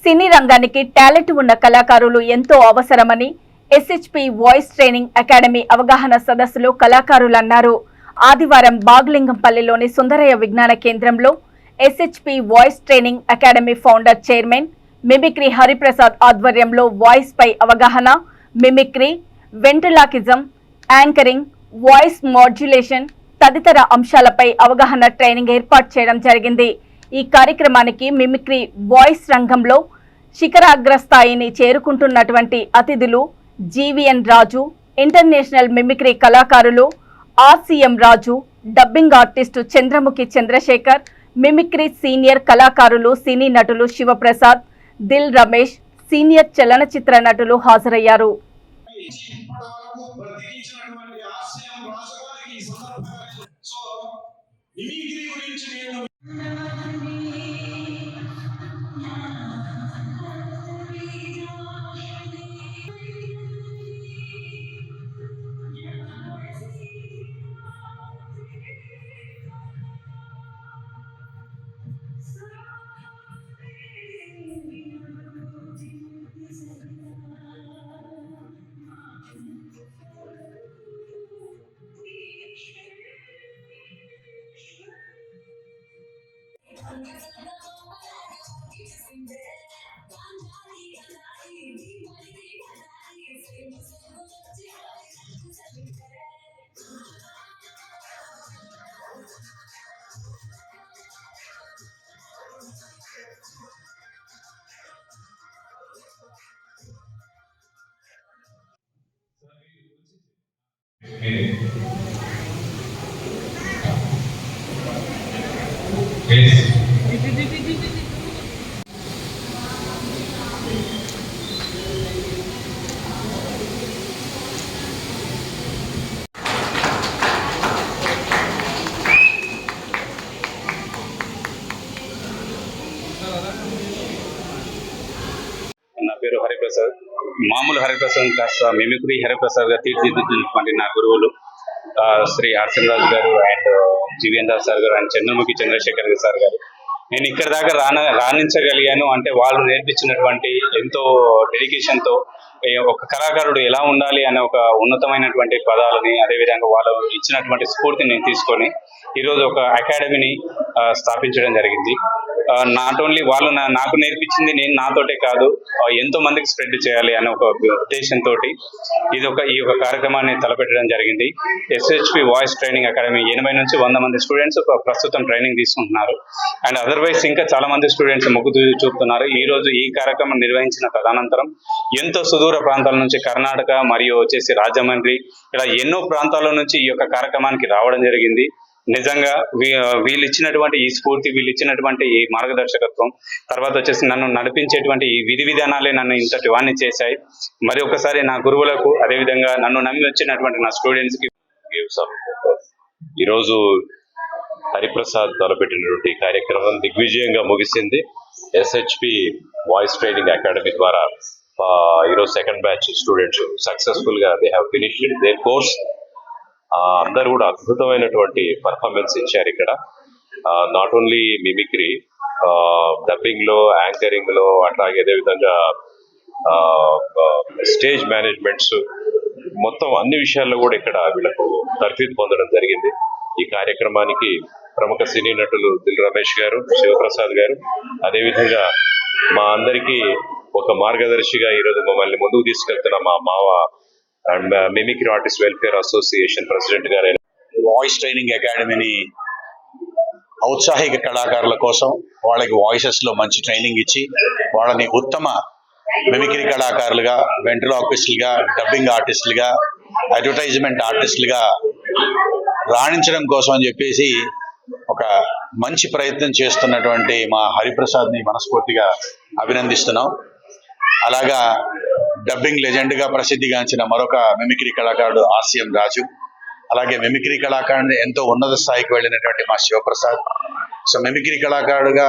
సినీ రంగానికి టాలెంట్ ఉన్న కళాకారులు ఎంతో అవసరమని ఎస్హెచ్పి వాయిస్ ట్రైనింగ్ అకాడమీ అవగాహన సదస్సులో కళాకారులు అన్నారు. ఆదివారం బాగ్లింగంపల్లిలోని సుందరయ్య విజ్ఞాన కేంద్రంలో SHP voice training academy founder chairman mimicry Hariprasad ఆధ్వర్యంలో వాయిస్ పై అవగాహన, mimicry, ventriloquism, anchoring, voice modulation తదితర అంశాలపై అవగాహన ట్రైనింగ్ ఏర్పాటు చేయడం జరిగింది. ఈ కార్యక్రమానికి మిమిక్రీ వాయిస్ రంగంలో శిఖరాగ్రస్థాయిని చేరుకుంటున్నటువంటి అతిథులు జీవీఎన్ రాజు, ఇంటర్నేషనల్ మిమిక్రీ కళాకారులు RCM Raju, dubbing artist Chandramukhi Chandrasekhar, mimicry senior కళాకారులు సినీ నటులు శివప్రసాద్, దిల్ రమేష్, సీనియర్ చలనచిత్ర నటులు హాజరయ్యారు. నా పేరు హరిప్రసాద్. మామూలు హరిప్రసాద్ కాస్త మిమిక్రీ హరిప్రసాద్ గా తీర్చిదిద్దినటువంటి నా గురువులు శ్రీ ఆర్సీఎం రాజు గారు అండ్ జీవీఎన్ రాజు సార్ గారు అండ్ చంద్రముఖి చంద్రశేఖర్ సార్ గారు. నేను ఇక్కడ దాకా రాణించగలిగాను అంటే వాళ్ళు నేర్పించినటువంటి ఎంతో డెడికేషన్ తో ఒక కళాకారుడు ఎలా ఉండాలి అనే ఒక ఉన్నతమైనటువంటి పదాలని, అదేవిధంగా వాళ్ళు ఇచ్చినటువంటి స్ఫూర్తిని నేను తీసుకొని ఈరోజు ఒక అకాడమీని స్థాపించడం జరిగింది. నాట్ ఓన్లీ వాళ్ళు నాకు నేర్పించింది నేను నాతోటే కాదు, ఎంతో మందికి స్ప్రెడ్ చేయాలి అనే ఒక ఉద్దేశంతో ఈ యొక్క కార్యక్రమాన్ని తలపెట్టడం జరిగింది. ఎస్హెచ్పి వాయిస్ ట్రైనింగ్ అకాడమీ 80 నుంచి 100 మంది స్టూడెంట్స్ ప్రస్తుతం ట్రైనింగ్ తీసుకుంటున్నారు. అండ్ అదర్వైజ్ ఇంకా చాలా మంది స్టూడెంట్స్ మొగ్గు చూపుతున్నారు. ఈ రోజు ఈ కార్యక్రమం నిర్వహించిన తదనంతరం ఎంతో సుదూర ప్రాంతాల నుంచి కర్ణాటక మరియు వచ్చేసి రాజమండ్రి ఇలా ఎన్నో ప్రాంతాల నుంచి ఈ యొక్క కార్యక్రమానికి రావడం జరిగింది. నిజంగా వీళ్ళు ఇచ్చినటువంటి ఈ స్ఫూర్తి, వీళ్ళు ఇచ్చినటువంటి ఈ మార్గదర్శకత్వం, తర్వాత వచ్చేసి నన్ను నడిపించేటువంటి ఈ విధి విధానాలే నన్ను ఇంతటి వాణ్ణి చేశాయి. మరి ఒకసారి నా గురువులకు, అదేవిధంగా నన్ను నమ్మి వచ్చినటువంటి నా స్టూడెంట్స్ కి ఈరోజు హరిప్రసాద్ తలపెట్టినటువంటి కార్యక్రమం దిగ్విజయంగా ముగిసింది. ఎస్హెచ్పి వాయిస్ ట్రైనింగ్ అకాడమీ ద్వారా ఈరోజు సెకండ్ బ్యాచ్ స్టూడెంట్స్ సక్సెస్ఫుల్ గా they have finished their course. అందరు కూడా అద్భుతమైనటువంటి పర్ఫార్మెన్స్ ఇచ్చారు ఇక్కడ. నాట్ ఓన్లీ మిమిక్రీ, డబ్బింగ్ లో, యాంకరింగ్ లో, అట్లాగే అదేవిధంగా స్టేజ్ మేనేజ్మెంట్స్, మొత్తం అన్ని విషయాల్లో కూడా ఇక్కడ వీళ్ళకు తర్ఫీదు పొందడం జరిగింది. ఈ కార్యక్రమానికి ప్రముఖ సినీ నటులు దిల్ రమేష్ గారు, శివప్రసాద్ గారు, అదేవిధంగా మా అందరికీ ఒక మార్గదర్శిగా ఈరోజు మమ్మల్ని ముందుకు తీసుకెళ్తున్న మా మావ and mimicry artist welfare association president గారు. వాయిస్ ట్రైనింగ్ అకాడమీని ఔత్సాహిక కళాకారుల కోసం వాళ్ళకి వాయిసెస్ లో మంచి ట్రైనింగ్ ఇచ్చి వాళ్ళని ఉత్తమ మిమిక్రీ కళాకారులుగా, వెంట్రిలాక్విస్టులుగా, డబ్బింగ్ ఆర్టిస్టులుగా, అడ్వర్టైజ్మెంట్ ఆర్టిస్టులుగా రాణించడం కోసం అని చెప్పేసి ఒక మంచి ప్రయత్నం చేస్తున్నటువంటి మా హరిప్రసాద్ ని మనస్ఫూర్తిగా అభినందిస్తున్నాం. అలాగా డబ్బింగ్ లెజెండ్ గా ప్రసిద్ధిగాంచిన మరొక మిమిక్రీ కళాకారుడు ఆర్సీఎం రాజు, అలాగే మిమిక్రీ కళాకారుడు ఎంతో ఉన్నత స్థాయికి వెళ్ళినటువంటి మా శివప్రసాద్. So mimicry కళాకారుడుగా